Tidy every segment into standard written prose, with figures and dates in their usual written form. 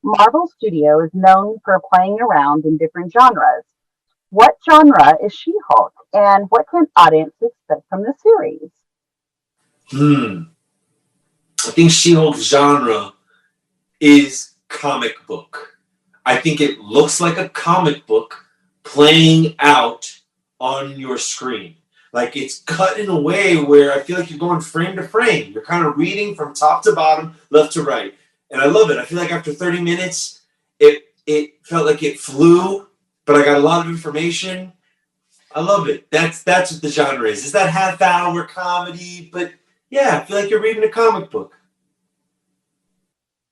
Marvel Studio is known for playing around in different genres. What genre is She-Hulk, and what can audiences expect from the series? Hmm. I think She-Hulk genre is comic book. I think it looks like a comic book playing out on your screen. Like it's cut in a way where I feel like you're going frame to frame. You're kind of reading from top to bottom, left to right. And I love it. I feel like after 30 minutes, it felt like it flew, but I got a lot of information. I love it. That's what the genre is. It's that half hour comedy, but yeah, I feel like you're reading a comic book.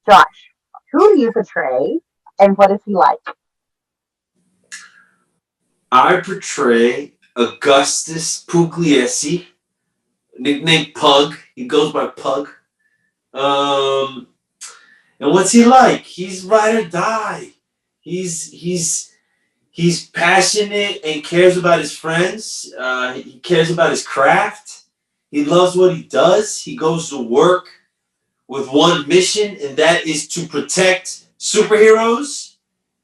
Josh, who do you portray, and what is he like? I portray Augustus Pugliese, nicknamed Pug. He goes by Pug. Um, and what's he like? He's ride or die. He's passionate and cares about his friends. He cares about his craft. He loves what he does. He goes to work with one mission, and that is to protect superheroes.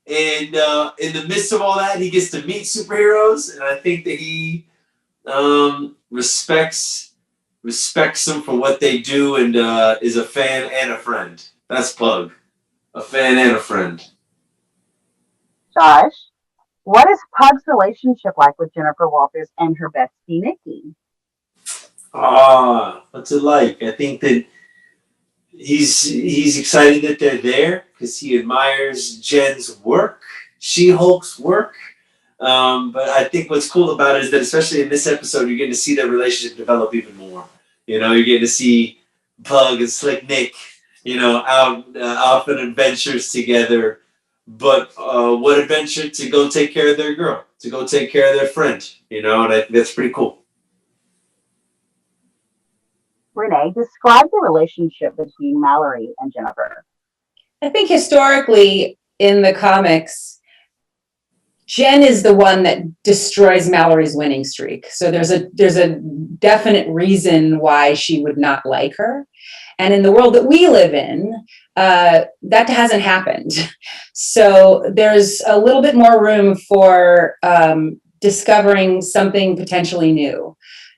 And in the midst of all that, he gets to meet superheroes, and I think that he respects them for what they do, and is a fan and a friend. That's Pug, a fan and a friend. Josh, what is Pug's relationship like with Jennifer Walters and her bestie Nikki? What's it like? I think that he's excited that they're there because he admires Jen's work, She-Hulk's work. But I think what's cool about it is that, especially in this episode, you're getting to see their relationship develop even more. You know, you're getting to see Pug and Slick Nick, out off on adventures together. But what adventure to go take care of their girl, to go take care of their friend, and I think that's pretty cool. Renee, describe the relationship between Mallory and Jennifer. I think historically in the comics, Jen is the one that destroys Mallory's winning streak. So there's a definite reason why she would not like her. And in the world that we live in, that hasn't happened. So there's a little bit more room for discovering something potentially new.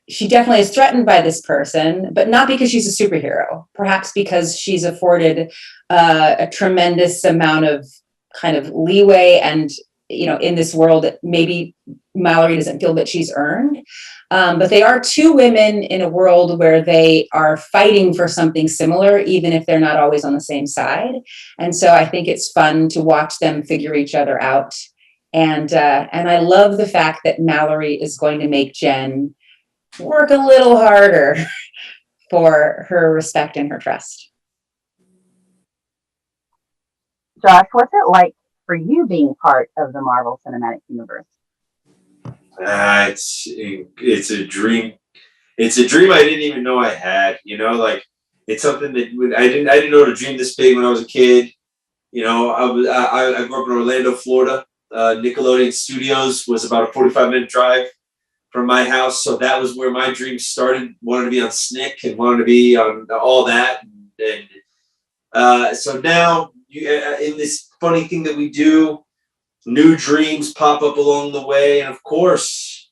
She definitely is threatened by this person, but not because she's a superhero, perhaps because she's afforded a tremendous amount of kind of leeway and, in this world that maybe Mallory doesn't feel that she's earned. But they are two women in a world where they are fighting for something similar, even if they're not always on the same side. And so I think it's fun to watch them figure each other out. And I love the fact that Mallory is going to make Jen work a little harder for her respect and her trust. Josh, what's it like for you being part of the Marvel Cinematic Universe? It's a dream. It's a dream I didn't even know I had. It's something that I didn't know to dream this big when I was a kid. I grew up in Orlando, Florida. Nickelodeon Studios was about a 45-minute drive from my house, so that was where my dreams started. Wanted to be on SNCC and wanted to be on all that, and so now in this funny thing that we do, new dreams pop up along the way, and of course,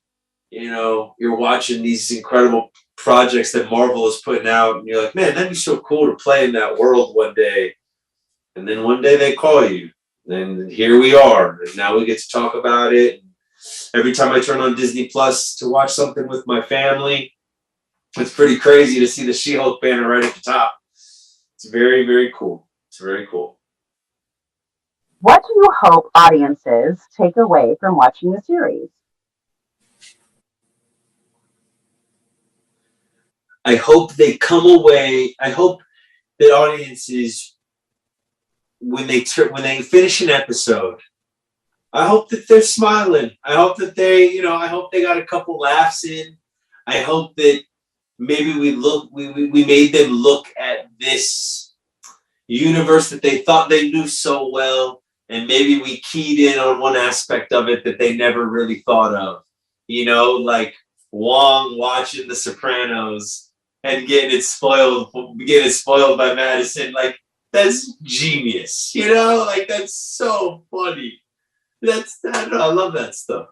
you're watching these incredible projects that Marvel is putting out, and you're like, man, that'd be so cool to play in that world one day. And then one day they call you, and here we are, and now we get to talk about it. Every time I turn on Disney Plus to watch something with my family, it's pretty crazy to see the She-Hulk banner right at the top. It's very, very cool. It's very cool. What do you hope audiences take away from watching the series? I hope they come away. I hope that audiences, when they finish an episode, I hope that they're smiling. I hope that I hope they got a couple laughs in. I hope that maybe we made them look at this universe that they thought they knew so well, and maybe we keyed in on one aspect of it that they never really thought of. Like Wong watching The Sopranos and getting it spoiled by Madison. Like, That's genius. You know, like that's so funny. I love that stuff.